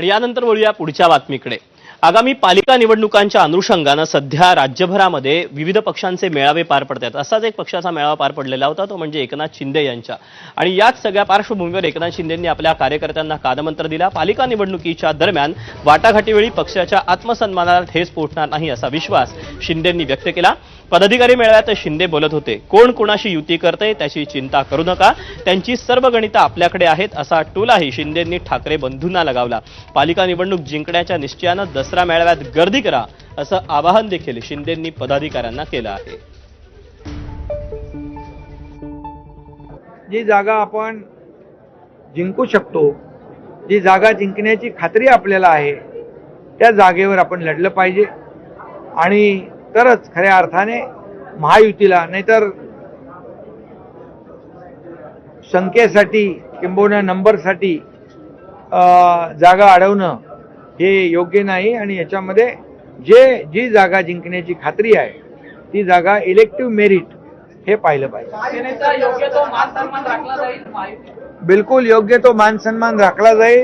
आणि यानंतर वळूया पुढच्या बातमीकडे। आगामी पालिका निवडणुकांच्या अनुषंगाने सध्या राज्यभरामध्ये विविध पक्षांचे मेळावे पार पडतात। असाच एक पक्षाचा मेळावा पार पडलेला होता, तो म्हणजे एकनाथ शिंदे यांचा। आणि याच सगळ्या पार्श्वभूमीवर एकनाथ शिंदेंनी आपल्या कार्यकर्त्यांना कानमंत्र दिला। पालिका निवडणुकीच्या दरम्यान वाटाघाटीवेळी पक्षाच्या आत्मसन्मानाला ठेच पोहोचणार नाही असा विश्वास शिंदेंनी व्यक्त केला। पदाधिकारी मेळाव्यात शिंदे बोलत होते। कोण कोणाशी युती करते त्याची चिंता करू नका, त्यांची सर्व गणितं आपल्याकडे आहेत असा टोलाही शिंदेंनी ठाकरे बंधूंना लगावला। पालिका निवडणूक जिंकण्याच्या निश्चयाने दसरा मेळाव्यात गर्दी करा असं आवाहन देखील शिंदेंनी पदाधिकाऱ्यांना केलं आहे। जी जागा आपण जिंकू शकतो, जी जागा जिंकण्याची खात्री आपल्याला आहे, त्या जागेवर आपण लढलं पाहिजे आणि तरच खऱ्या अर्थाने महायुतीला, नाहीतर संख्येसाठी किंबहुना नंबरसाठी जागा अडवणं हे योग्य नाही। आणि याच्यामध्ये जी जागा जिंकण्याची खात्री आहे ती जागा इलेक्टिव्ह मेरिट हे पाहिलं पाहिजे। बिलकुल योग्य तो मान सन्मान राखला जाईल।